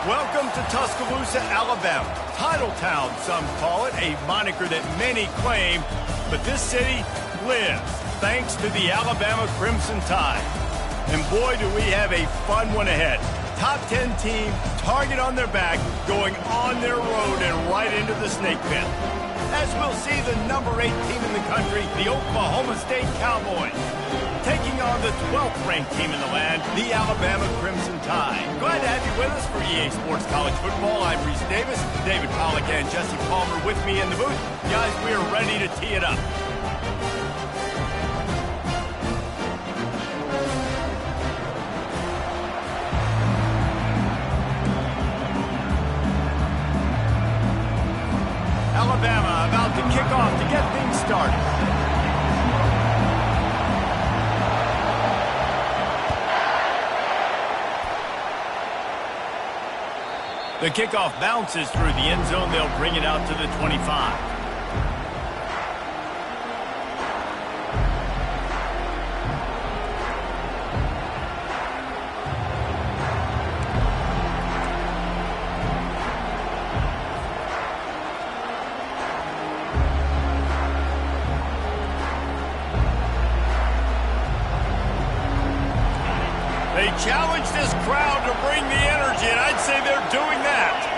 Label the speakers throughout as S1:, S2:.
S1: Welcome to Tuscaloosa, Alabama. Title Town, some call it, a moniker that many claim, but this city lives thanks to the Alabama Crimson Tide. And boy, do we have a fun one ahead. Top 10 team, target on their back, going on their road and right into the snake pit. As we'll see the number 8 team in the country, the Oklahoma State Cowboys, taking on the 12th ranked team in the land, the Alabama Crimson Tide. Glad to have you with us for EA Sports College Football. I'm Reese Davis, David Pollack and Jesse Palmer with me in the booth. Guys, we are ready to tee it up. Alabama about to kick off to get things started. The kickoff bounces through the end zone. They'll bring it out to the 25. They challenge this crowd to bring the energy, and I'd say they're doing that.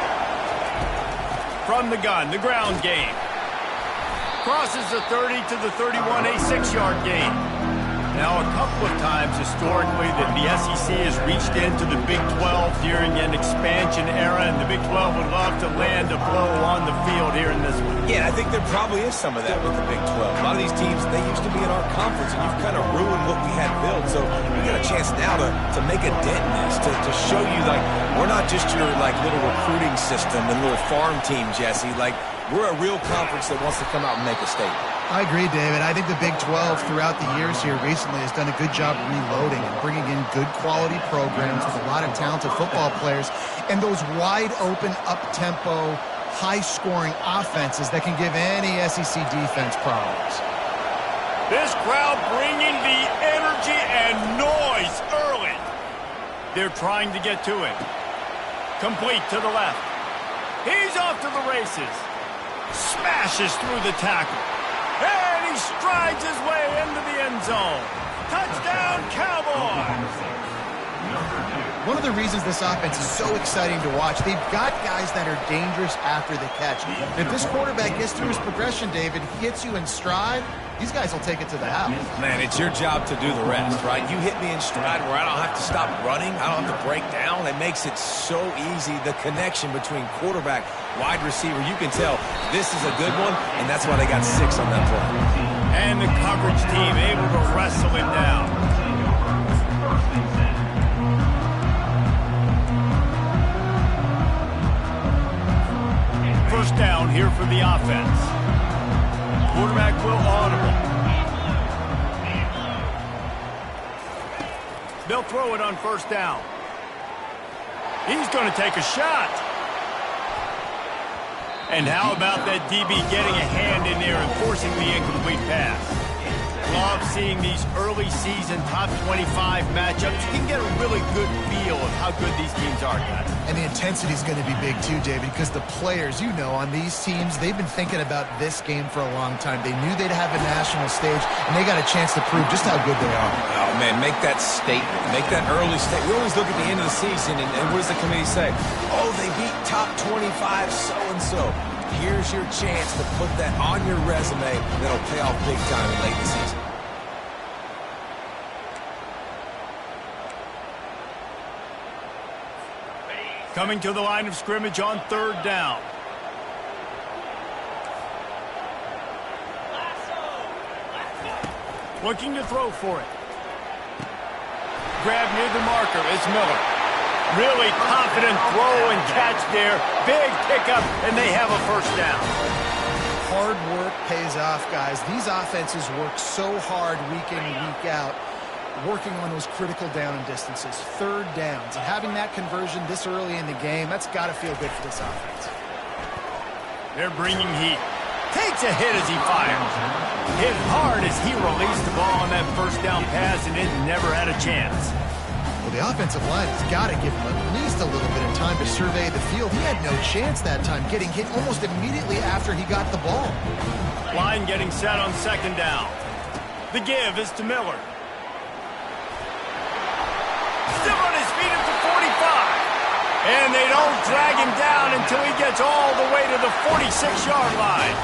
S1: From the gun, the ground game. Crosses the 30 to the 31, a 6-yard gain. Now, a couple of times historically that the SEC has reached into the Big 12 during an expansion era, and the Big 12 would love to land a blow on the field here in this one.
S2: Yeah, I think there probably is some of that with the Big 12. A lot of these teams, they used to be in our conference, and you've kind of ruined what we had built. So we got a chance now to make a dent in this, to show you, like, we're not just your, like, little recruiting system and little farm team, Jesse. Like, we're a real conference that wants to come out and make a statement.
S3: I agree, David. I think the Big 12 throughout the years here recently has done a good job reloading and bringing in good quality programs with a lot of talented football players and those wide open, up-tempo, high-scoring offenses that can give any SEC defense problems.
S1: This crowd bringing the energy and noise early. They're trying to get to it. Complete to the left. He's off to the races. Smashes through the tackle. And he strides his way into the end zone. Touchdown, Cowboys!
S3: One of the reasons this offense is so exciting to watch, they've got guys that are dangerous after the catch. If this quarterback gets through his progression, David, hits you in stride, these guys will take it to the house.
S2: Man, it's your job to do the rest, right? You hit me in stride where I don't have to stop running. I don't have to break down. It makes it so easy, the connection between quarterback, wide receiver. You can tell this is a good one, and that's why they got 6 on that play.
S1: And the coverage team able to wrestle him down. First down here for the offense. Quarterback will audible. They'll throw it on first down. He's going to take a shot. And how about that DB getting a hand in there and forcing the incomplete pass? Love seeing these early season top 25 matchups. You can get a really good feel of how good these teams are, guys.
S3: And the intensity is going to be big too, David, because the players, you know, on these teams, they've been thinking about this game for a long time. They knew they'd have a national stage, and they got a chance to prove just how good they are.
S2: Oh, man, make that statement. Make that early statement. We always look at the end of the season, and what does the committee say? Oh, they beat top 25 so-and-so. Here's your chance to put that on your resume that'll pay off big time in late in the season.
S1: Coming to the line of scrimmage on third down. Looking to throw for it. Grab near the marker. It's Miller. Really confident throw and catch there. Big pickup, and they have a first down.
S3: Hard work pays off, guys. These offenses work so hard week in and week out, working on those critical down and distances, third downs. And having that conversion this early in the game, that's got to feel good for this offense.
S1: They're bringing heat. Takes a hit as he fires. Hit hard as he released the ball on that first down pass, and it never had a chance.
S3: Well, the offensive line has got to give him at least a little bit of time to survey the field. He had no chance that time, getting hit almost immediately after he got the ball.
S1: Line getting set on second down. The give is to Miller. Still on his feet at the 45. And they don't drag him down until he gets all the way to the 46-yard line.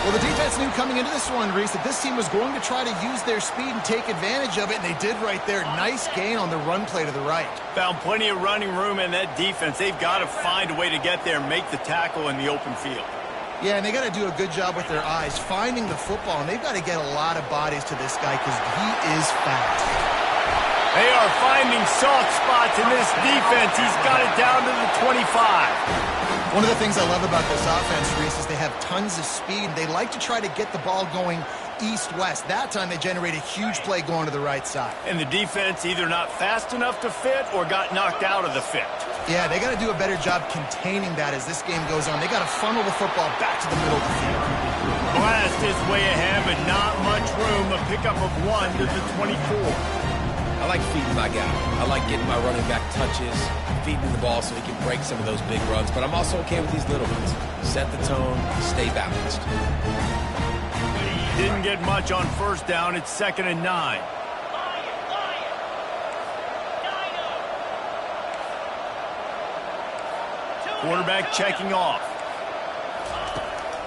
S3: Well, the defense knew coming into this one, Reese, that this team was going to try to use their speed and take advantage of it, and they did right there. Nice gain on the run play to the right.
S1: Found plenty of running room in that defense. They've got to find a way to get there and make the tackle in the open field.
S3: Yeah, and they got to do a good job with their eyes, finding the football, and they've got to get a lot of bodies to this guy because he is fast.
S1: They are finding soft spots in this defense. He's got it down to the 25.
S3: One of the things I love about this offense, Reese, is they have tons of speed. They like to try to get the ball going east-west. That time they generate a huge play going to the right side.
S1: And the defense either not fast enough to fit or got knocked out of the fit.
S3: Yeah, they got to do a better job containing that as this game goes on. They got to funnel the football back to the middle of the field.
S1: Blast is way ahead, but not much room. A pickup of 1 to the 24.
S2: I like feeding my guy. I like getting my running back touches, feeding him the ball so he can break some of those big runs. But I'm also okay with these little ones. Set the tone, stay balanced.
S1: Didn't get much on first down. It's 2nd and 9. Quarterback checking off.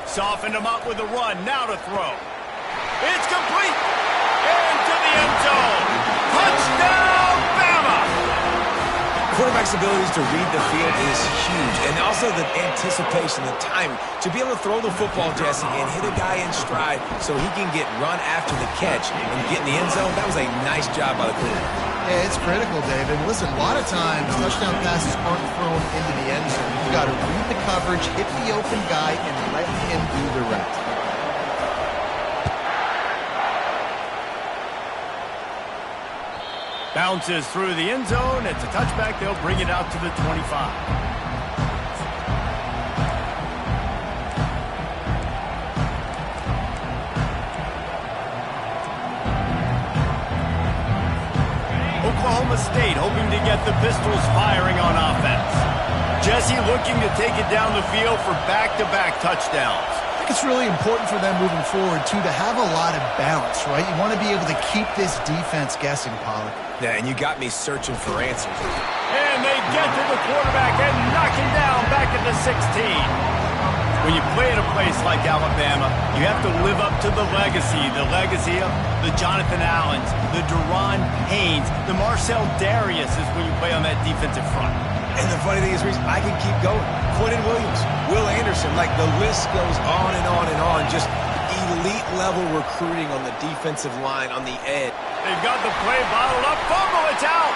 S1: Softened him up with a run. Now to throw. It's complete. Into the end zone. Touchdown, Bama!
S2: Quarterback's abilities to read the field is huge. And also the anticipation, the timing. To be able to throw the football, Jesse, and hit a guy in stride so he can get run after the catch and get in the end zone, that was a nice job by the quarterback.
S3: Yeah, it's critical, David. Listen, a lot of times touchdown passes aren't thrown into the end zone. You've got to read the coverage, hit the open guy, and let him do the rest.
S1: Bounces through the end zone. It's a touchback. They'll bring it out to the 25. Oklahoma State hoping to get the Pistols firing on offense. Jesse looking to take it down the field for back-to-back touchdowns.
S3: I think it's really important for them moving forward, too, to have a lot of balance, right? You want to be able to keep this defense guessing, Pollard.
S2: Yeah, and you got me searching for answers.
S1: And they get to the quarterback and knock him down back at the 16. When you play at a place like Alabama, you have to live up to the legacy of the Jonathan Allens, the Deron Haynes, the Marcel Darius is when you play on that defensive front.
S2: And the funny thing is, Reese, I can keep going. Quentin Williams, Will Anderson, like the list goes on and on and on. Just elite level recruiting on the defensive line, on the edge.
S1: They've got the play bottled up. Fumble, it's out.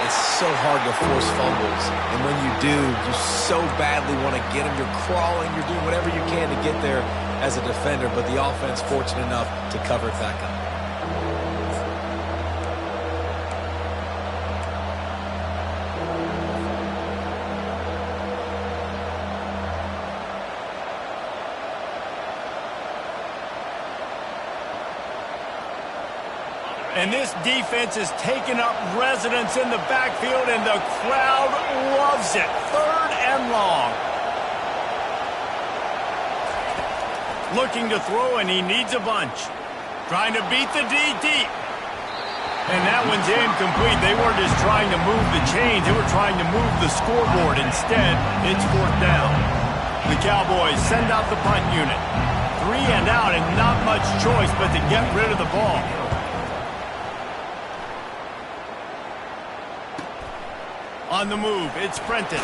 S2: It's so hard to force fumbles. And when you do, you so badly want to get them. You're crawling, you're doing whatever you can to get there as a defender, but the offense fortunate enough to cover it back up.
S1: And this defense is taking up residence in the backfield, and the crowd loves it. 3rd and long. Looking to throw, and he needs a bunch. Trying to beat the D deep. And that one's incomplete. They weren't just trying to move the chains. They were trying to move the scoreboard. Instead, it's 4th down. The Cowboys send out the punt unit. 3 and out, and not much choice but to get rid of the ball. On the move, it's Prentice.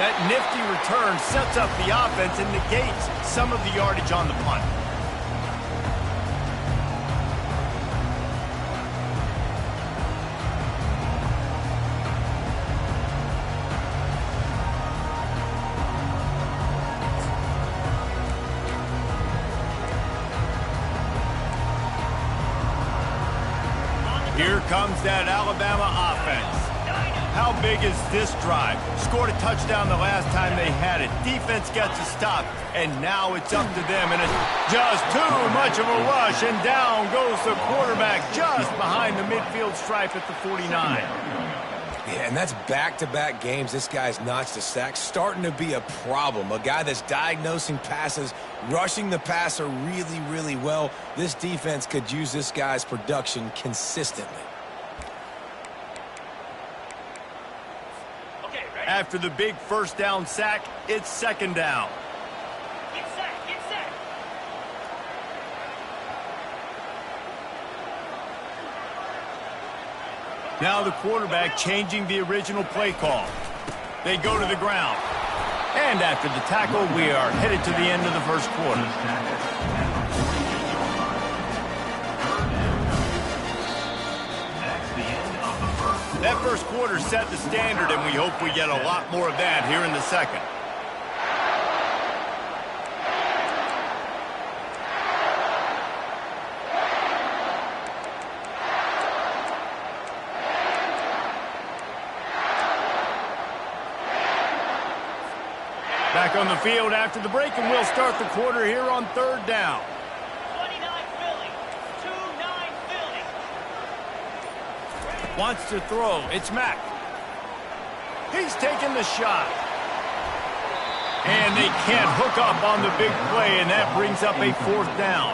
S1: That nifty return sets up the offense and negates some of the yardage on the punt. Here comes that Alabama offense. How big is this drive? Scored a touchdown the last time they had it. Defense gets a stop, and now it's up to them. And it's just too much of a rush, and down goes the quarterback just behind the midfield stripe at the 49.
S2: Yeah, and that's back-to-back games this guy's notched a sack. Starting to be a problem. A guy that's diagnosing passes, rushing the passer really, really well. This defense could use this guy's production consistently.
S1: After the big first down sack, it's second down.
S4: Get set, get set.
S1: Now the quarterback changing the original play call. They go to the ground. And after the tackle, we are headed to the end of the first quarter. That first quarter set the standard, and we hope we get a lot more of that here in the second. Back on the field after the break, and we'll start the quarter here on third down.
S4: 29 Philly, 2-9 Philly.
S1: Wants to throw. It's Mack. He's taking the shot. And they can't hook up on the big play, and that brings up a fourth down.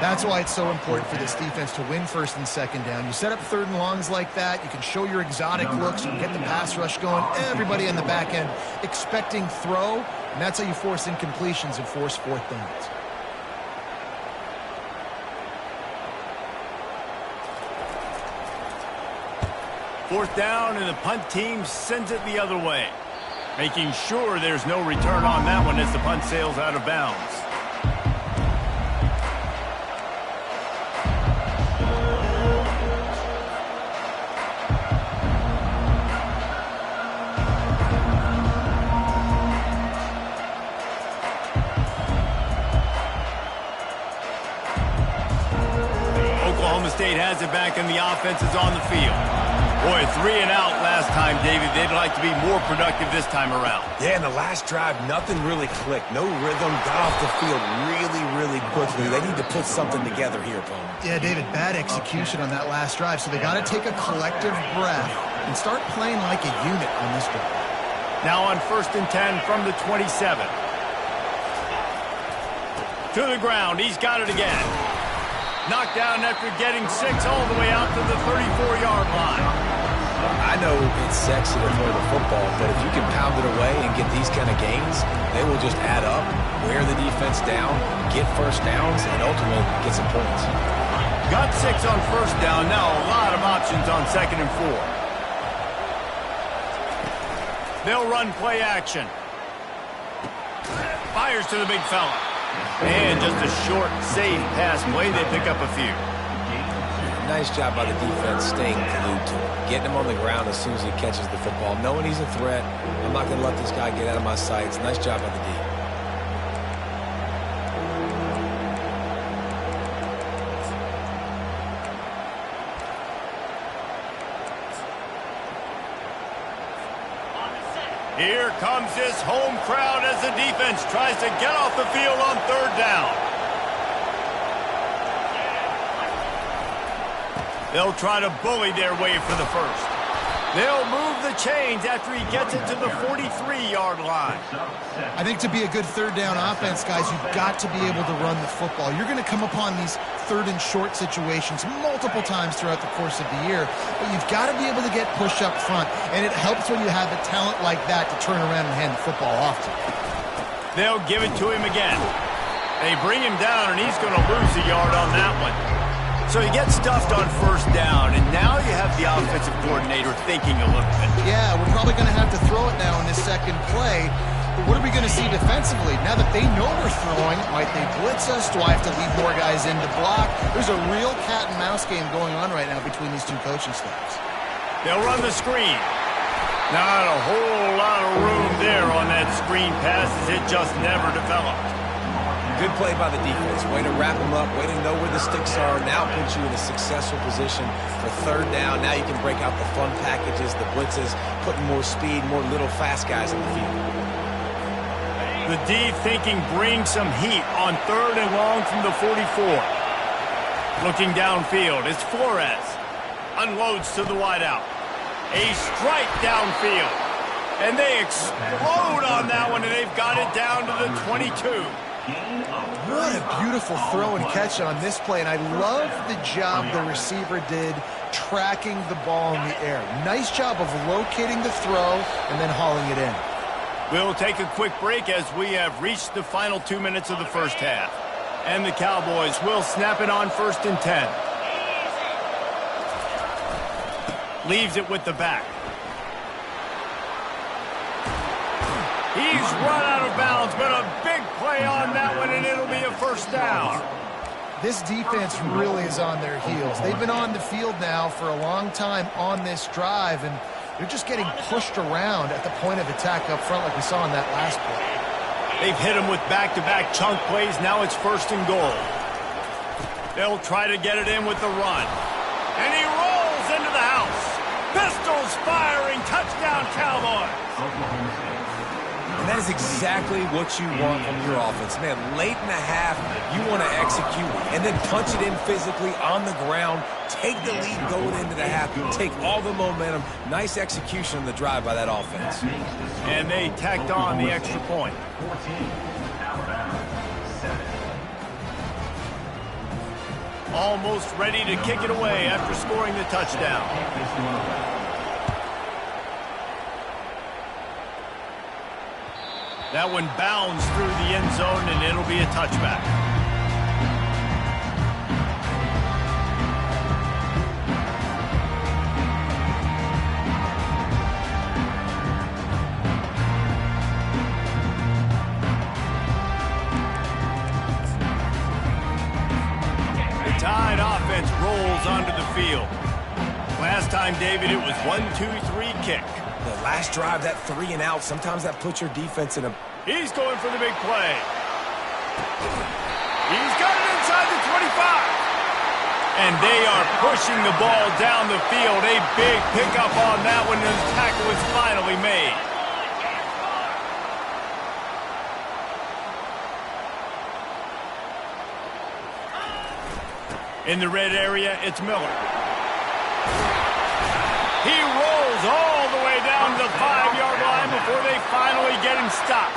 S3: That's why it's so important for this defense to win first and second down. You set up third and longs like that, you can show your exotic looks, you can get the pass rush going, everybody in the back end expecting throw, and that's how you force incompletions and force fourth downs.
S1: Fourth down, and the punt team sends it the other way, making sure there's no return on that one as the punt sails out of bounds. State has it back, and the offense is on the field. Boy, 3 and out last time, David. They'd like to be more productive this time around.
S2: Yeah, in the last drive, nothing really clicked. No rhythm, got off the field really, really quickly. They need to put something together here, Bone.
S3: Yeah, David, bad execution on that last drive, so they got to take a collective breath and start playing like a unit on this drive.
S1: Now on 1st and 10 from the 27. To the ground, he's got it again. Knocked down after getting 6 all the way out to the 34-yard line.
S2: I know it's sexy to throw the football, but if you can pound it away and get these kind of gains, they will just add up, wear the defense down, get first downs, and ultimately get some points.
S1: Got 6 on first down. Now a lot of options on 2nd and 4. They'll run play action. Fires to the big fella. And just a short, safe pass play. They pick up a few.
S2: Nice job by the defense staying glued to him. Getting him on the ground as soon as he catches the football. Knowing he's a threat. I'm not going to let this guy get out of my sights. Nice job by the D.
S1: Here comes this home crowd as the defense tries to get off the field on third down. They'll try to bully their way for the first. They'll move the chains after he gets it to the 43-yard line.
S3: I think to be a good third down offense, guys, you've got to be able to run the football. You're going to come upon these third and short situations multiple times throughout the course of the year, but you've got to be able to get push up front, and it helps when you have a talent like that to turn around and hand the football off to.
S1: They'll give it to him again. They bring him down, and he's going to lose a yard on that one. So he gets stuffed on first down, and now you have the offensive coordinator thinking a little bit.
S3: Yeah, we're probably going to have to throw it now in this second play. But what are we going to see defensively? Now that they know we're throwing, might they blitz us? Do I have to leave more guys in to block? There's a real cat and mouse game going on right now between these two coaching staffs.
S1: They'll run the screen. Not a whole lot of room there on that screen pass as it just never developed.
S2: good play by the defense. Way to wrap them up, way to know where the sticks are. Now puts you in a successful position for third down. Now you can break out the fun packages, the blitzes, putting more speed, more little fast guys in the field.
S1: The D thinking bring some heat on 3rd and long from the 44. Looking downfield, it's Flores. Unloads to the wideout. A strike downfield. And they explode on that one, and they've got it down to the 22.
S3: What a beautiful throw and catch on this play, and I love the job the receiver did tracking the ball in the air. Nice job of locating the throw and then hauling it in.
S1: We'll take a quick break as we have reached the final 2 minutes of the first half. And the Cowboys will snap it on 1st and 10. Leaves it with the back. He's run out of bounds, but a big play on that one, and it'll be a first down.
S3: This defense really is on their heels. They've been on the field now for a long time on this drive, and they're just getting pushed around at the point of attack up front like we saw in that last play.
S1: They've hit him with back-to-back chunk plays. Now it's 1st and goal. They'll try to get it in with the run. And he rolls into the house. Pistols firing. Touchdown, Cowboys.
S2: And that is exactly what you want from your offense. Man, late in the half, you want to execute and then punch it in physically on the ground. Take the lead going into the half. Take all the momentum. Nice execution on the drive by that offense.
S1: And they tacked on the extra point. Almost ready to kick it away after scoring the touchdown. That one bounds through the end zone, and it'll be a touchback. The Tide offense rolls onto the field. Last time, David, it was 1-2-3 kick.
S2: The last drive, that 3 and out, sometimes that puts your defense in a...
S1: He's going for the big play. He's got it inside the 25. And they are pushing the ball down the field. A big pickup on that one, and the tackle was finally made. In the red area, it's Miller. He rolls all the way down to the 5-yard line before they finally get him stopped.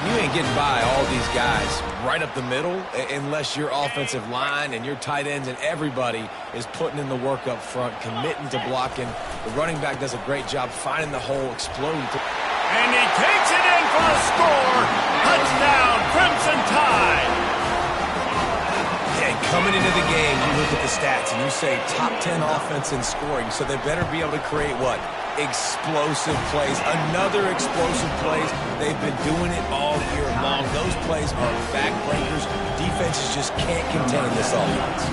S2: You ain't getting by all these guys right up the middle unless your offensive line and your tight ends and everybody is putting in the work up front, committing to blocking. The running back does a great job finding the hole, exploding.
S1: And he takes it in for a score. Touchdown, Crimson Tide.
S2: And coming into the game, you look at the stats and you say top 10 offense in scoring, so they better be able to create what? Explosive plays. Another explosive plays. They've been doing it all year long. Those plays are backbreakers. Defenses just can't contain this offense.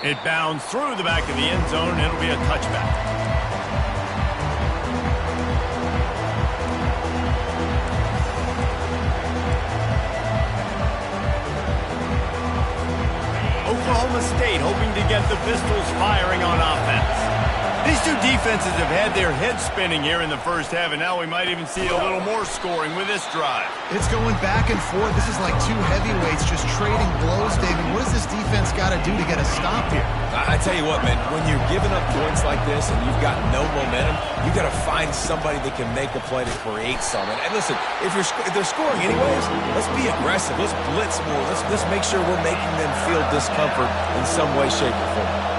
S1: It bounds through the back of the end zone, and it'll be a touchback. Oklahoma State hoping to get the Pistols firing on offense. These two defenses have had their heads spinning here in the first half, and now we might even see a little more scoring with this drive.
S3: It's going back and forth. This is like two heavyweights just trading blows, David. What does this defense got to do to get a stop here?
S2: I tell you what, man, when you're giving up points like this and you've got no momentum, you got to find somebody that can make a play to create something. And listen, if they're scoring anyways, let's be aggressive. Let's blitz more. Let's make sure we're making them feel discomfort in some way, shape, or form.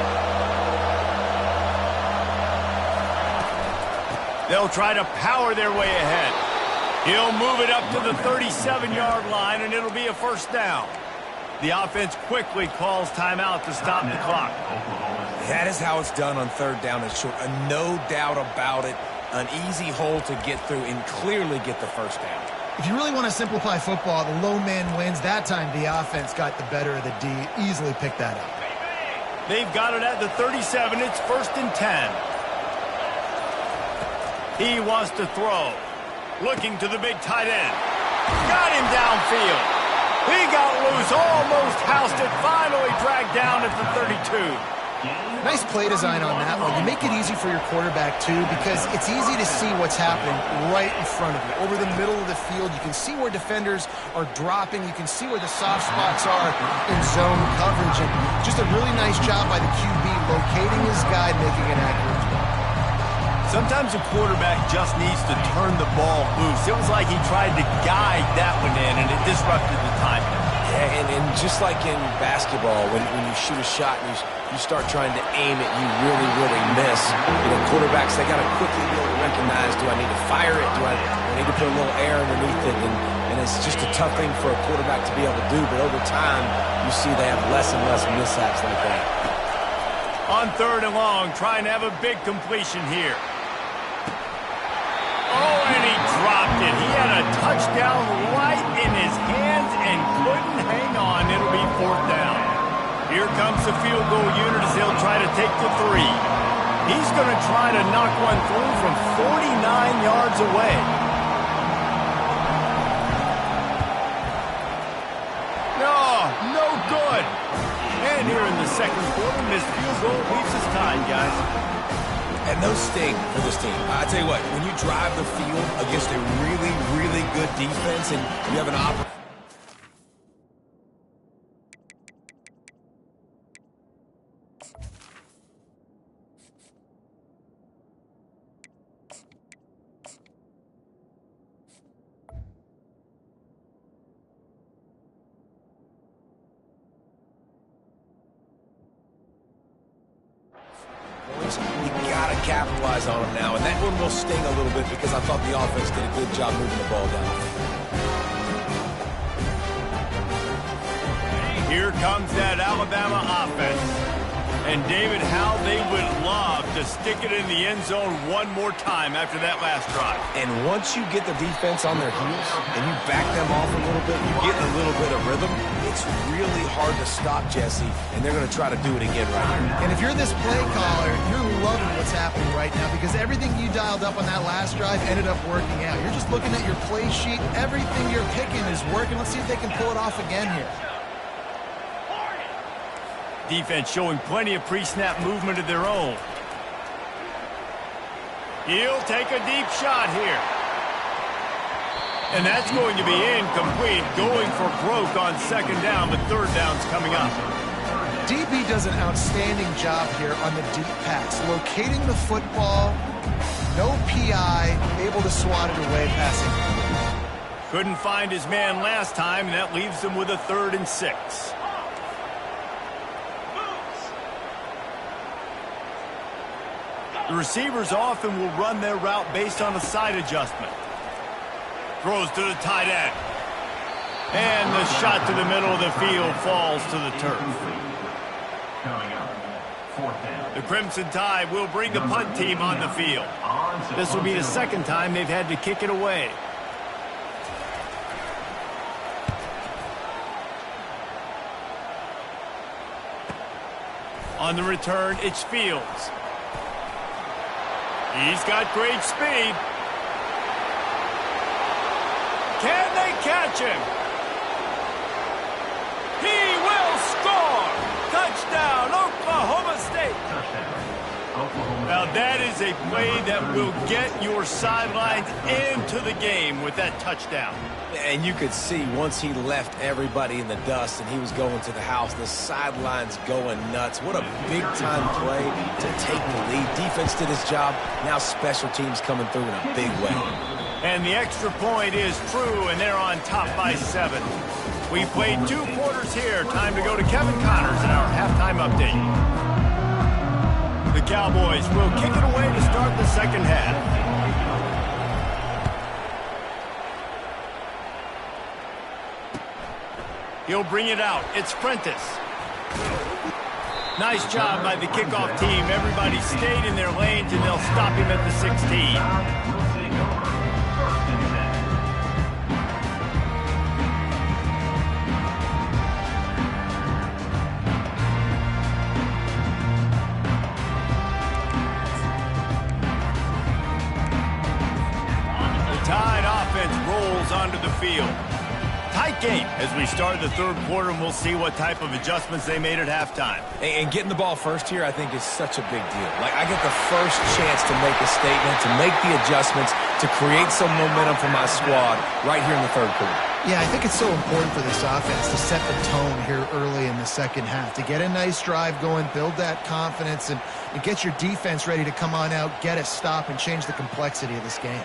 S1: They'll try to power their way ahead. He'll move it up to the 37-yard line, and it'll be a first down. The offense quickly calls timeout to stop the clock.
S2: That is how it's done on third down and short. No doubt about it. An easy hole to get through and clearly get the first down.
S3: If you really want to simplify football, the low man wins. That time the offense got the better of the D. Easily picked that up.
S1: They've got it at the 37. It's 1st and 10. He wants to throw. Looking to the big tight end. Got him downfield. He got loose, almost housed it, finally dragged down at the 32.
S3: Nice play design on that one. You make it easy for your quarterback, too, because it's easy to see what's happening right in front of you. Over the middle of the field, you can see where defenders are dropping. You can see where the soft spots are in zone coverage. And just a really nice job by the QB locating his guy, making an accurate throw.
S1: Sometimes a quarterback just needs to turn the ball loose. It was like he tried to guide that one in, and it disrupted the timing.
S2: Yeah, and just like in basketball, when you shoot a shot and you start trying to aim it, you really miss. You know, quarterbacks, they got to quickly be able to recognize, do I need to fire it? Do I need to put a little air underneath it? And it's just a tough thing for a quarterback to be able to do, but over time, you see they have less and less mishaps like that.
S1: On 3rd and long, trying to have a big completion here. Oh, and he dropped it. He had a touchdown right in his hands and couldn't hang on. It'll be 4th down. Here comes the field goal unit as they'll try to take the 3. He's going to try to knock one through from 49 yards away. No good. And here in the 2nd quarter, missed field goal leaves us tied, guys.
S2: And those sting for this team. I tell you what, when you drive the field against a really good defense and you have an opportunity. You got to capitalize on them now, and that one will sting a little bit because I thought the offense did a good job moving the ball down.
S1: Here comes that Alabama offense. And David, how they would love to stick it in the end zone one more time after that last drive.
S2: And once you get the defense on their heels and you back them off a little bit, you get a little bit of rhythm, it's really hard to stop, Jesse, and they're going to try to do it again right here.
S3: And if you're this play caller, you're loving what's happening right now because everything you dialed up on that last drive ended up working out. You're just looking at your play sheet. Everything you're picking is working. Let's see if they can pull it off again here.
S1: Defense showing plenty of pre-snap movement of their own. He'll take a deep shot here. And that's going to be incomplete, going for broke on 2nd down, but 3rd down's coming up.
S3: DB does an outstanding job here on the deep pass, locating the football, no PI, able to swat it away passing.
S1: Couldn't find his man last time, and that leaves him with a 3rd and 6. The receivers often will run their route based on a side adjustment. Throws to the tight end. And the shot to the middle of the field falls to the turf. The Crimson Tide will bring the punt team on the field. This will be the 2nd time they've had to kick it away. On the return, it's Fields. He's got great speed. Can they catch him? He will score! Touchdown, Oklahoma State! Now that is a play that will get your sidelines into the game with that touchdown.
S2: And you could see once he left everybody in the dust and he was going to the house, the sidelines going nuts. What a big-time play to take the lead. Defense did his job. Now special teams coming through in a big way.
S1: And the extra point is true, and they're on top by 7. We played 2 quarters here. Time to go to Kevin Connors in our halftime update. The Cowboys will kick it away to start the 2nd half. He'll bring it out. It's Prentice. Nice job by the kickoff team. Everybody stayed in their lanes, and they'll stop him at the 16. field. Tight game as we start the third quarter, and we'll see what type of adjustments they made at halftime.
S2: And getting the ball first here, I think, is such a big deal. Like, I get the first chance to make a statement, to make the adjustments, to create some momentum for my squad right here in the third quarter.
S3: Yeah, I think it's so important for this offense to set the tone here early in the second half, to get a nice drive going, build that confidence, and get your defense ready to come on out, get a stop, and change the complexity of this game.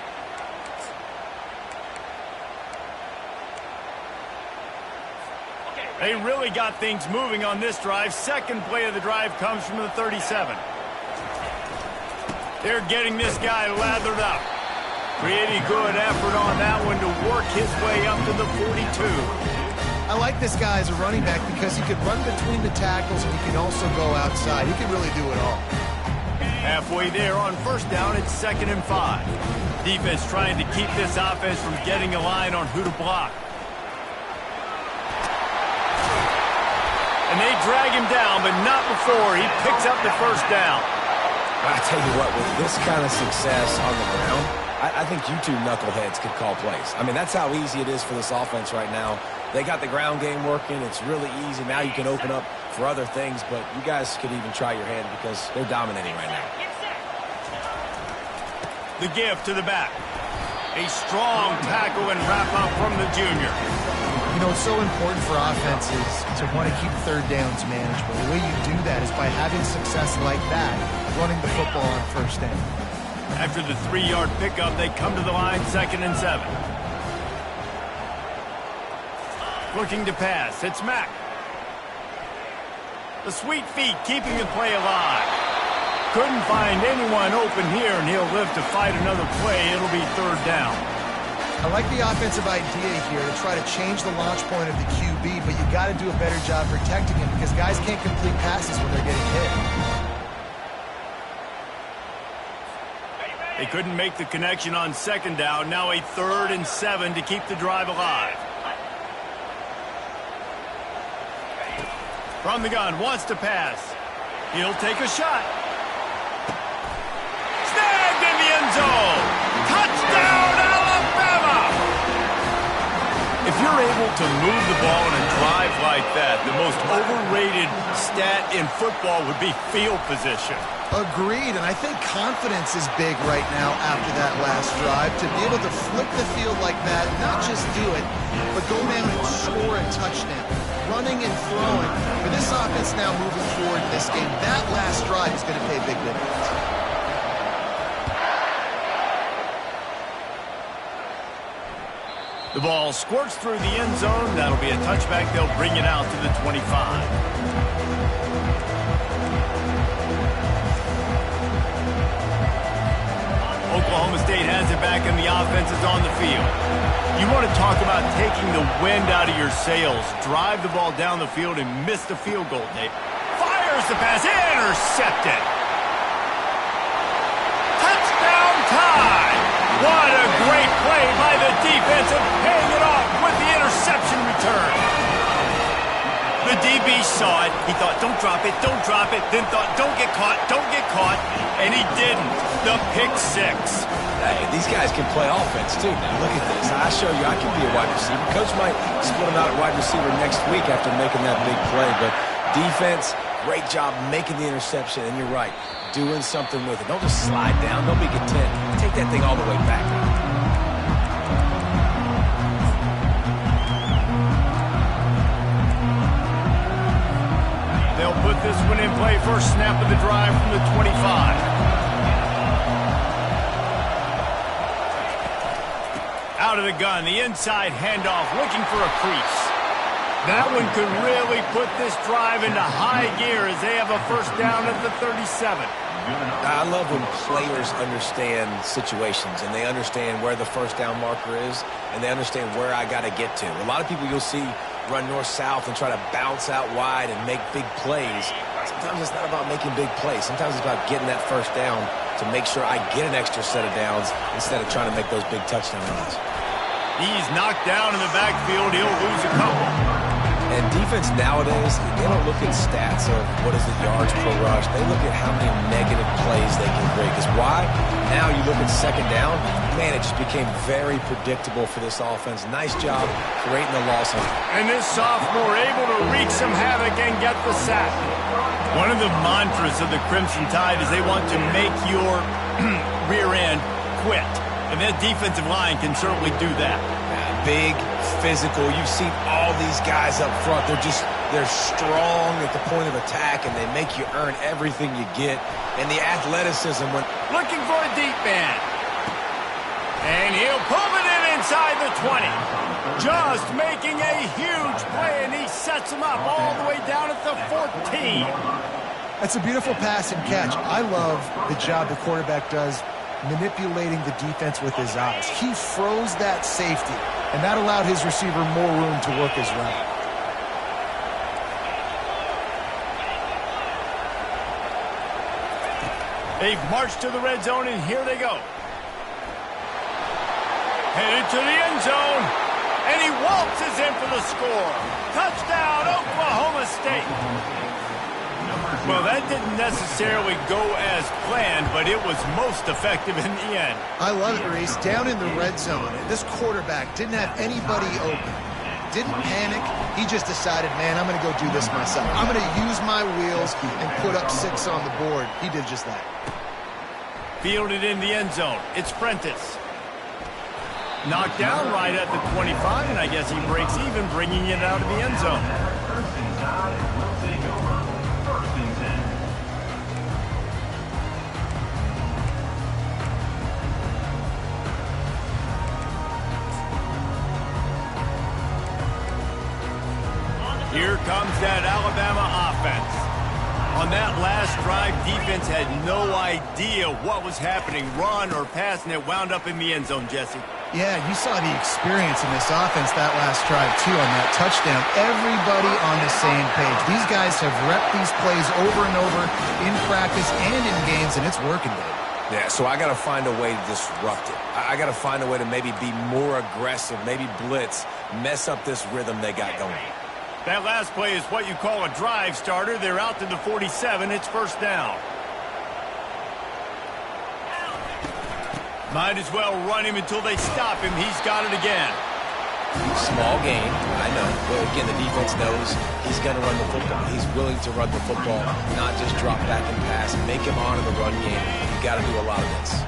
S1: They really got things moving on this drive. Second play of the drive comes from the 37. They're getting this guy lathered up. Pretty good effort on that one to work his way up to the 42.
S3: I like this guy as a running back because he could run between the tackles and he can also go outside. He can really do it all.
S1: Halfway there on first down, it's 2nd and 5. Defense trying to keep this offense from getting a line on who to block. And they drag him down, but not before he picks up the first down.
S2: I tell you what, with this kind of success on the ground, I think you two knuckleheads could call plays. I mean, that's how easy it is for this offense right now. They got the ground game working. It's really easy. Now you can open up for other things, but you guys could even try your hand because they're dominating right now.
S1: The give to the back. A strong tackle and wrap up from the junior.
S3: You know, it's so important for offenses to want to keep third downs manageable. The way you do that is by having success like that, running the football on first down.
S1: After the 3-yard pickup, they come to the line, 2nd and 7. Looking to pass, it's Mack. The sweet feet keeping the play alive. Couldn't find anyone open here, and he'll live to fight another play. It'll be 3rd down.
S3: I like the offensive idea here to try to change the launch point of the QB, but you got to do a better job protecting him because guys can't complete passes when they're getting hit.
S1: They couldn't make the connection on 2nd down. Now a 3rd and 7 to keep the drive alive. From the gun, wants to pass. He'll take a shot. Snagged in the end zone. Touchdown, Alabama! If you're able to move the ball in a drive like that, the most overrated stat in football would be field position.
S3: Agreed, and I think confidence is big right now after that last drive. To be able to flip the field like that, not just do it, but go down and score a touchdown. Running and throwing. For this offense now moving forward in this game, that last drive is going to pay big dividends.
S1: The ball squirts through the end zone. That'll be a touchback. They'll bring it out to the 25. Oklahoma State has it back and the offense is on the field. You want to talk about taking the wind out of your sails. Drive the ball down the field and miss the field goal, Nate. Fires the pass. Intercepted. Touchdown time. What a great play by the defense and paying it off with the interception return. The DB saw it. He thought, don't drop it, then thought, don't get caught, and he didn't. The pick 6.
S2: Hey, these guys can play offense, too. Now, look at this. I show you I can be a wide receiver. Coach might split him out at wide receiver next week after making that big play, but defense, great job making the interception, and you're right, doing something with it. Don't just slide down. Don't be content. Take that thing all the way back.
S1: They'll put this one in play. First snap of the drive from the 25. Out of the gun, the inside handoff, looking for a crease. That one could really put this drive into high gear as they have a first down at the 37.
S2: I love when players understand situations and they understand where the first down marker is and they understand where I got to get to. A lot of people you'll see run north-south and try to bounce out wide and make big plays. Sometimes it's not about making big plays. Sometimes it's about getting that first down to make sure I get an extra set of downs instead of trying to make those big touchdown runs.
S1: He's knocked down in the backfield. He'll lose a couple.
S2: And defense nowadays, they don't look at stats of what is the yards per rush. They look at how many negative plays they can create. Because why? Now you look at second down, man, it just became very predictable for this offense. Nice job creating the loss.
S1: And this sophomore able to wreak some havoc and get the sack. One of the mantras of the Crimson Tide is they want to make your rear end quit. And that defensive line can certainly do that.
S2: Big, physical. You've seen all these guys up front. They're strong at the point of attack, and they make you earn everything you get. And the athleticism when
S1: looking for a deep man. And he'll pull it in inside the 20. Just making a huge play, and he sets him up all the way down at the 14.
S3: That's a beautiful pass and catch. I love the job the quarterback does manipulating the defense with his eyes. He froze that safety, and that allowed his receiver more room to work his route.
S1: They've marched to the red zone, and here they go. Headed to the end zone, and he waltzes in for the score. Touchdown, Oklahoma State. Well, that didn't necessarily go as planned, but it was most effective in the end.
S3: I love it, Reese. Down in the red zone, this quarterback didn't have anybody open. Didn't panic. He just decided, man, I'm going to go do this myself. I'm going to use my wheels and put up 6 on the board. He did just that.
S1: Fielded in the end zone. It's Prentice. Knocked down right at the 25, and I guess he breaks even, bringing it out of the end zone. Here comes that Alabama offense. On that last drive, defense had no idea what was happening, run or pass, and it wound up in the end zone, Jesse.
S3: Yeah, you saw the experience in this offense that last drive, too, on that touchdown. Everybody on the same page. These guys have repped these plays over and over in practice and in games, and it's working, baby.
S2: Yeah, so I got to find a way to disrupt it. I got to find a way to maybe be more aggressive, maybe blitz, mess up this rhythm they got going.
S1: That last play is what you call a drive starter. They're out to the 47. It's first down. Might as well run him until they stop him. He's got it again.
S2: Small gain, I know. But again, the defense knows he's going to run the football. He's willing to run the football, not just drop back and pass. Make him honor the run game. You got to do a lot of this.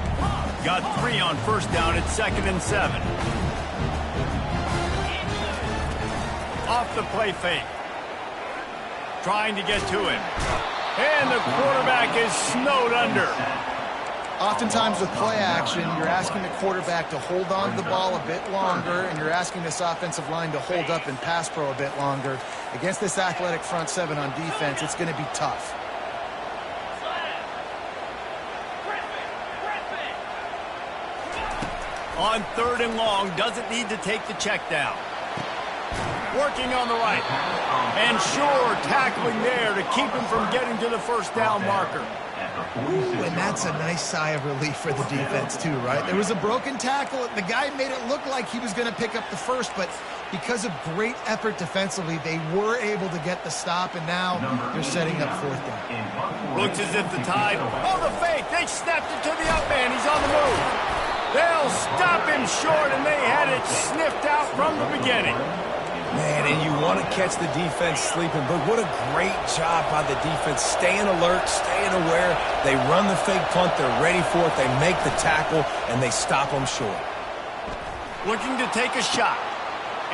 S1: Got 3 on first down. It's 2nd and 7. Off the play fake. Trying to get to him. And the quarterback is snowed under.
S3: Oftentimes with play action, you're asking the quarterback to hold on to the ball a bit longer, and you're asking this offensive line to hold up and pass pro a bit longer. Against this athletic front 7 on defense, it's going to be tough.
S1: On 3rd and long, doesn't need to take the check down. Working on the right. And sure, tackling there to keep him from getting to the first down marker.
S3: Ooh, and that's a nice sigh of relief for the defense, too, right? There was a broken tackle. The guy made it look like he was going to pick up the first, but because of great effort defensively, they were able to get the stop, and now they're setting up 4th down.
S1: Looks as if the Tide, oh, the fake, they snapped it to the up man. He's on the move. They'll stop him short, and they had it sniffed out from the beginning.
S2: Man, and you want to catch the defense sleeping, but what a great job by the defense. Staying alert, staying aware. They run the fake punt. They're ready for it. They make the tackle, and they stop them short.
S1: Looking to take a shot.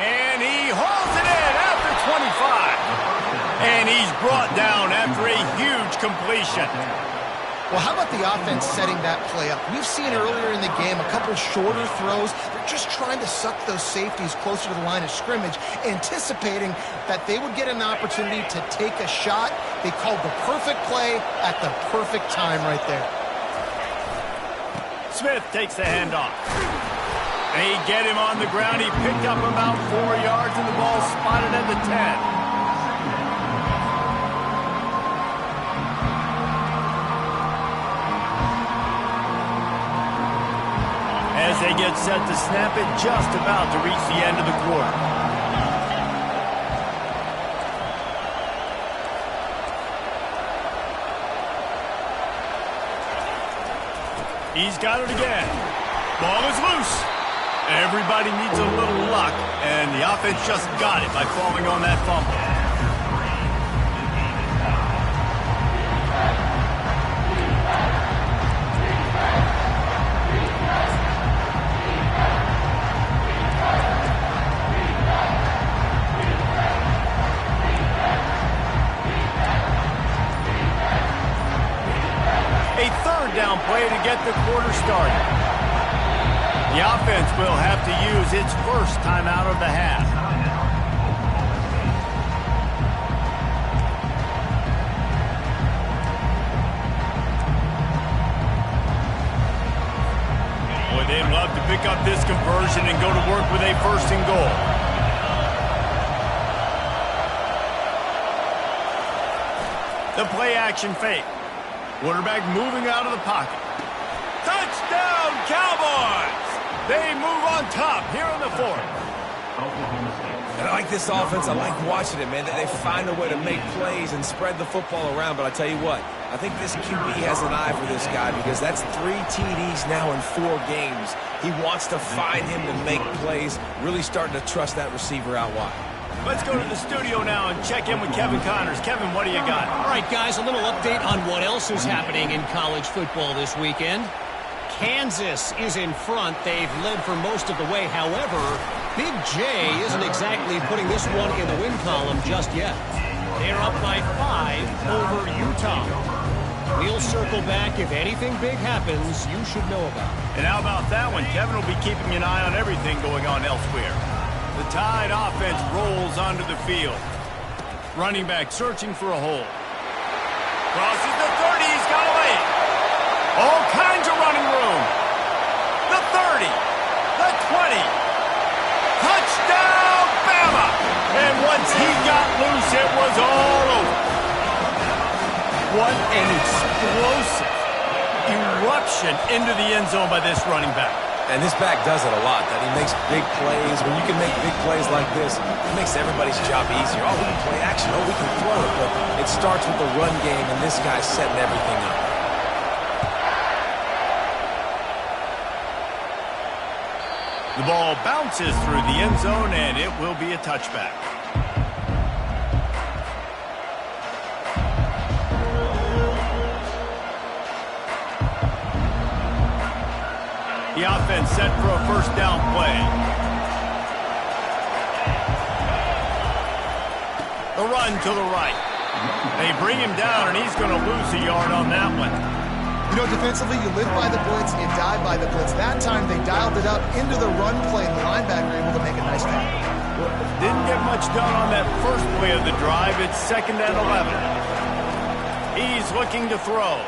S1: And he hauls it in at the 25. And he's brought down after a huge completion.
S3: Well, how about the offense setting that play up? We've seen earlier in the game a couple shorter throws. They're just trying to suck those safeties closer to the line of scrimmage, anticipating that they would get an opportunity to take a shot. They called the perfect play at the perfect time right there.
S1: Smith takes the handoff. They get him on the ground. He picked up about 4 yards, and the ball spotted at the 10. As they get set to snap it, just about to reach the end of the quarter. He's got it again. Ball is loose. Everybody needs a little luck, and the offense just got it by falling on that fumble. A third down play to get the quarter started. The offense will have to use its first timeout of the half. Boy, they'd love to pick up this conversion and go to work with a first and goal. The play action fake. Quarterback moving out of the pocket. Touchdown, Cowboys! They move on top here in the fourth.
S2: And I like this offense. I like watching it, man. They find a way to make plays and spread the football around. But I tell you what, I think this QB has an eye for this guy because that's 3 TDs now in 4 games. He wants to find him to make plays, really starting to trust that receiver out wide.
S1: Let's go to the studio now and check in with Kevin Connors. Kevin, what do you got?
S5: All right, guys, a little update on what else is happening in college football this weekend. Kansas is in front. They've led for most of the way. However, Big J isn't exactly putting this one in the win column just yet. They're up by 5 over Utah. We'll circle back. If anything big happens, you should know about it.
S1: And how about that one? Kevin will be keeping an eye on everything going on elsewhere. The Tide offense rolls onto the field. Running back searching for a hole. Crosses the 30. He's got away. All kinds of running room. The 30. The 20. Touchdown, Bama! And once he got loose, it was all over. What an explosive eruption into the end zone by this running back.
S2: And this back does it a lot, that he makes big plays. When you can make big plays like this, it makes everybody's job easier. Oh, we can play action. Oh, we can throw it. But it starts with the run game, and this guy's setting everything up.
S1: The ball bounces through the end zone, and it will be a touchback. The offense set for a first down play. The run to the right. They bring him down, and he's going to lose a yard on that one.
S3: You know, defensively, you live by the blitz, you die by the blitz. That time, they dialed it up into the run play, and the linebacker able to make a nice tackle.
S1: Didn't get much done on that first play of the drive. It's 2nd and 11. He's looking to throw.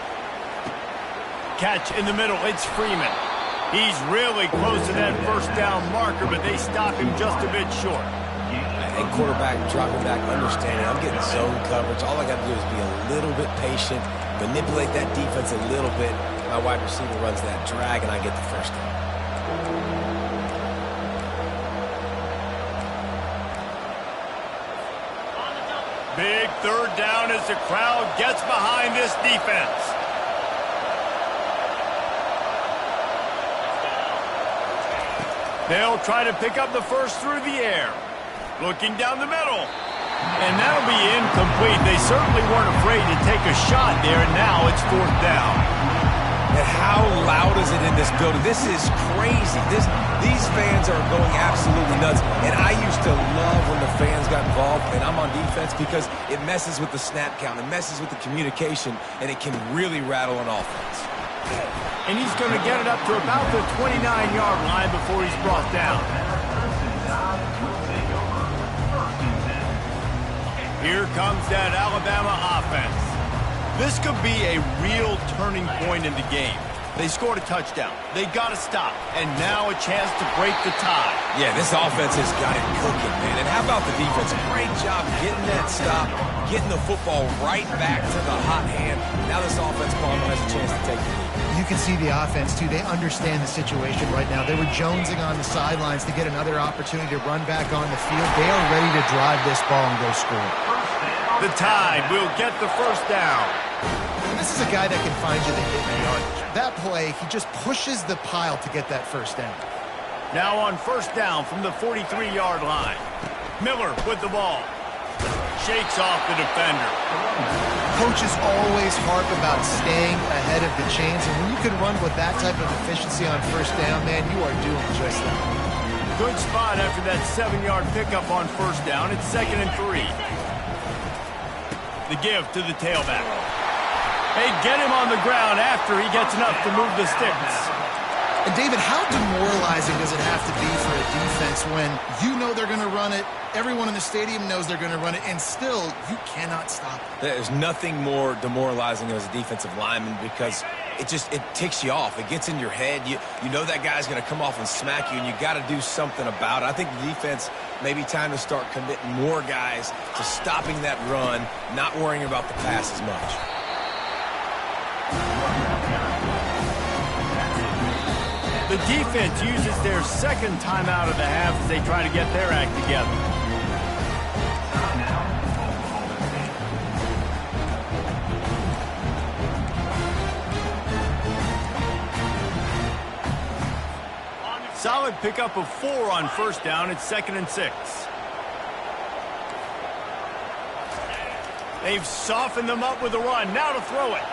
S1: Catch in the middle. It's Freeman. He's really close to that first down marker, but they stop him just a bit short.
S2: And quarterback dropping back, understanding I'm getting zone coverage. All I got to do is be a little bit patient, manipulate that defense a little bit. My wide receiver runs that drag, and I get the first down.
S1: Big third down as the crowd gets behind this defense. They'll try to pick up the first through the air. Looking down the middle. And that'll be incomplete. They certainly weren't afraid to take a shot there, and now it's 4th down.
S2: And how loud is it in this building? This is crazy. These fans are going absolutely nuts. And I used to love when the fans got involved, and I'm on defense, because it messes with the snap count. It messes with the communication, and it can really rattle an offense.
S1: And he's going to get it up to about the 29-yard line before he's brought down. Here comes that Alabama offense. This could be a real turning point in the game. They scored a touchdown. They got to stop. And now a chance to break the tie.
S2: Yeah, this offense has got it cooking, man. And how about the defense? Great job getting that stop, getting the football right back to the hot hand. Now this offense probably has a chance to take the lead.
S3: You can see the offense, too. They understand the situation right now. They were jonesing on the sidelines to get another opportunity to run back on the field. They are ready to drive this ball and go score.
S1: The Tide will get the first down.
S3: And this is a guy that can find you the hit yardage. That play, he just pushes the pile to get that first down.
S1: Now on first down from the 43-yard line. Miller with the ball. Shakes off the defender.
S3: Coaches always harp about staying ahead of the chains, and when you can run with that type of efficiency on first down, man, you are doing just that.
S1: Good spot after that 7-yard pickup on first down. It's 2nd and 3. The give to the tailback. They get him on the ground after he gets enough to move the sticks.
S3: And David, how demoralizing does it have to be for a defense when you know they're going to run it, everyone in the stadium knows they're going to run it, and still you cannot stop it?
S2: There's nothing more demoralizing as a defensive lineman because it ticks you off. It gets in your head. You know that guy's going to come off and smack you, and you got to do something about it. I think the defense may be time to start committing more guys to stopping that run, not worrying about the pass as much.
S1: The defense uses their second timeout of the half as they try to get their act together. Solid pickup of 4 on first down. It's 2nd and 6. They've softened them up with a run. Now to throw it.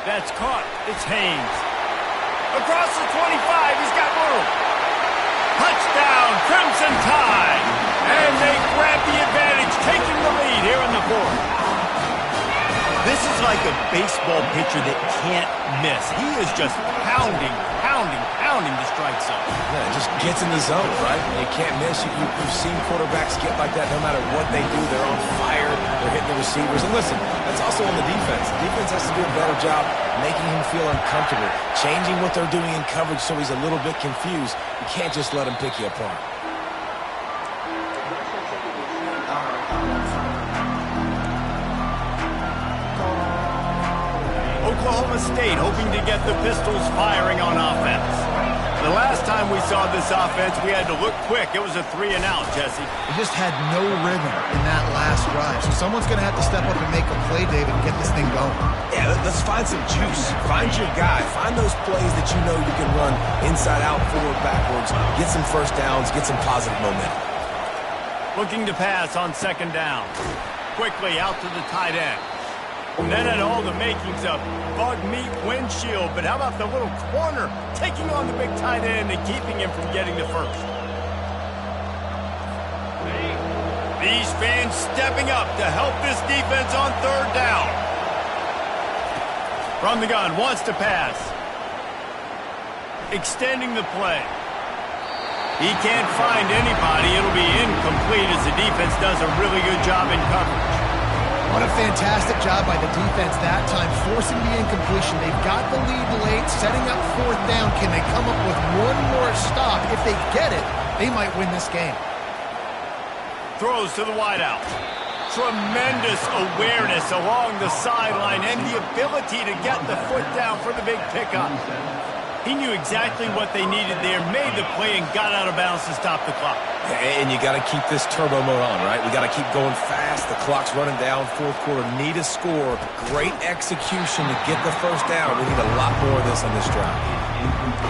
S1: That's caught. It's Haynes. Across the 25, he's got room. Touchdown, Crimson Tide. And they grab the advantage, taking the lead here in the 4th. This is like a baseball pitcher that can't miss. He is just pounding the strike zone.
S2: Yeah, it just gets in the zone, right? You can't miss. You've seen quarterbacks get like that no matter what they do. They're on fire. They're hitting the receivers. And listen, that's also on the defense. The defense has to do a better job making him feel uncomfortable, changing what they're doing in coverage so he's a little bit confused. You can't just let him pick you apart.
S1: Oklahoma State hoping to get the Pistols firing on offense. The last time we saw this offense, we had to look quick. It was a 3-and-out, Jesse.
S3: They just had no rhythm in that last drive. So someone's going to have to step up and make a play, David, and get this thing going.
S2: Yeah, let's find some juice. Find your guy. Find those plays that you know you can run inside out, forward, backwards. Get some first downs. Get some positive momentum.
S1: Looking to pass on 2nd down. Quickly out to the tight end. And then had all the makings of bug meat windshield, but how about the little corner taking on the big tight end and keeping him from getting the first? These fans stepping up to help this defense on 3rd down. From the gun, wants to pass. Extending the play. He can't find anybody. It'll be incomplete as the defense does a really good job in coverage.
S3: What a fantastic job by the defense that time, forcing the incompletion. They've got the lead late, setting up 4th down. Can they come up with one more stop? If they get it, they might win this game.
S1: Throws to the wideout. Tremendous awareness along the sideline and the ability to get the foot down for the big pickup. He knew exactly what they needed there, made the play, and got out of bounds to stop the clock.
S2: And you got to keep this turbo mode on, right? We got to keep going fast. The clock's running down. 4th quarter, need a score. Great execution to get the first down. We need a lot more of this on this drive.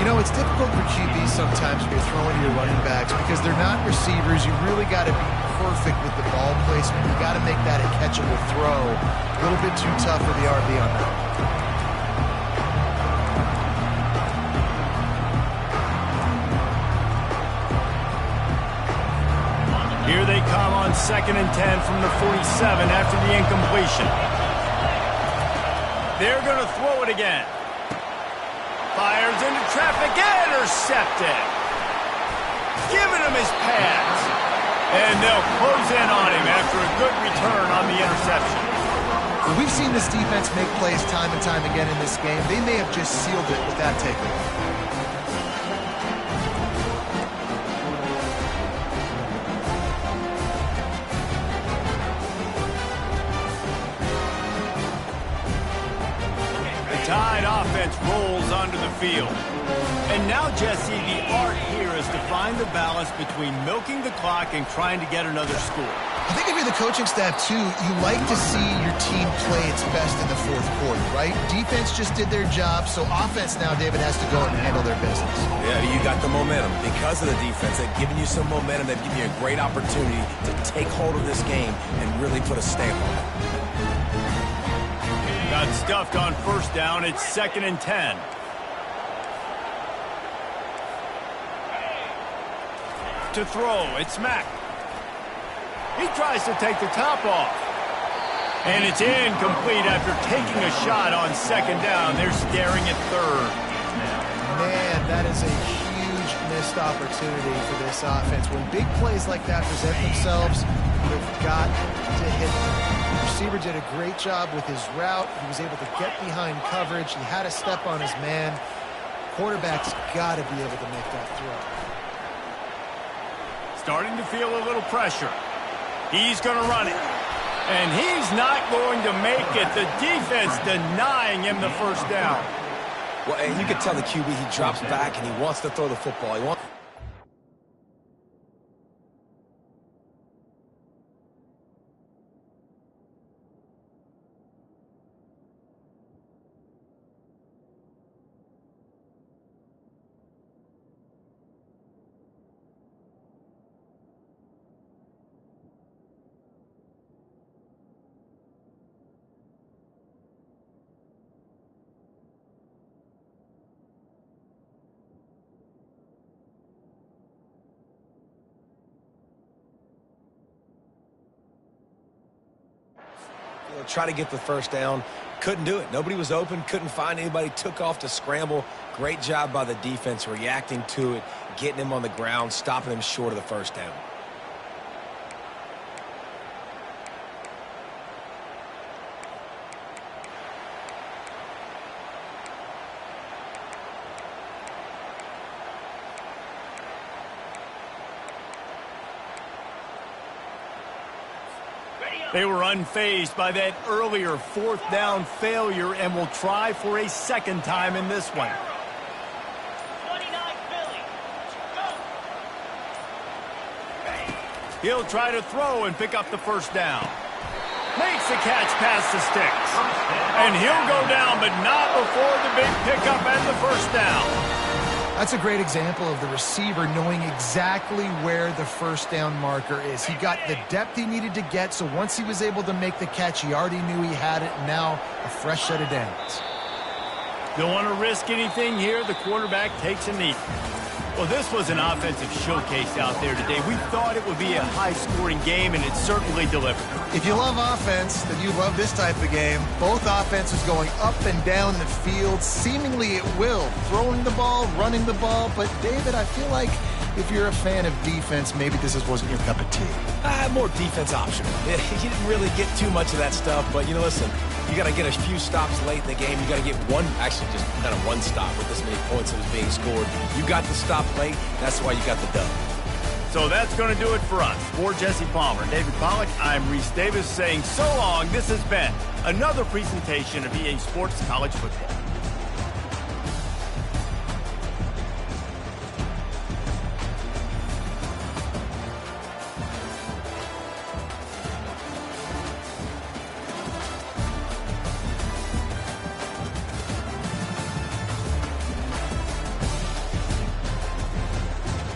S3: You know, it's difficult for QBs sometimes when you're throwing to your running backs because they're not receivers. You really got to be perfect with the ball placement. You got to make that a catchable throw. A little bit too tough for the RB on that.
S1: Here they come on 2nd and 10 from the 47 after the incompletion. They're going to throw it again. Fires into traffic, intercepted. Giving him his pass. And they'll close in on him after a good return on the interception.
S3: We've seen this defense make plays time and time again in this game. They may have just sealed it with that takeaway.
S1: Tide offense rolls onto the field. And now, Jesse, the art here is to find the balance between milking the clock and trying to get another score.
S3: I think if you're the coaching staff, too, you like to see your team play its best in the fourth quarter, right? Defense just did their job, so offense now, David, has to go and handle their business.
S2: Yeah, you got the momentum. Because of the defense, they've given you some momentum. They've given you a great opportunity to take hold of this game and really put a stamp on it.
S1: Got stuffed on first down. It's 2nd and 10. To throw, it's Mack. He tries to take the top off. And it's incomplete after taking a shot on 2nd down. They're staring at 3rd.
S3: Man, that is a huge missed opportunity for this offense. When big plays like that present themselves, you've got to hit them. The receiver did a great job with his route. He was able to get behind coverage. He had a step on his man. Quarterback's got to be able to make that throw.
S1: Starting to feel a little pressure. He's going to run it. And he's not going to make it. The defense denying him the first down.
S2: Well, and you can tell the QB, he drops back and he wants to throw the football. Try to get the first down. Couldn't do it. Nobody was open. Couldn't find anybody. Took off to scramble. Great job by the defense reacting to it, getting him on the ground, stopping him short of the first down.
S1: They were unfazed by that earlier 4th down failure and will try for a 2nd time in this one.
S4: 29 Philly. Go.
S1: He'll try to throw and pick up the first down. Makes the catch past the sticks. And he'll go down, but not before the big pickup and the first down.
S3: That's a great example of the receiver knowing exactly where the first down marker is. He got the depth he needed to get, so once he was able to make the catch, he already knew he had it. Now a fresh set of downs.
S1: Don't want to risk anything here. The quarterback takes a knee. Well, this was an offensive showcase out there today. We thought it would be a high-scoring game, and it certainly delivered.
S3: If you love offense, then you love this type of game. Both offenses going up and down the field, seemingly at will. Throwing the ball, running the ball. But, David, I feel like if you're a fan of defense, maybe this wasn't your cup of tea.
S2: More defense optional. You didn't really get too much of that stuff, but, listen, you got to get a few stops late in the game. You got to get just kind of one stop with this many points that was being scored. You got the stop late. That's why you got the dub.
S1: So that's going to do it for us. For Jesse Palmer, David Pollack, I'm Reese Davis saying so long. This has been another presentation of EA Sports College Football.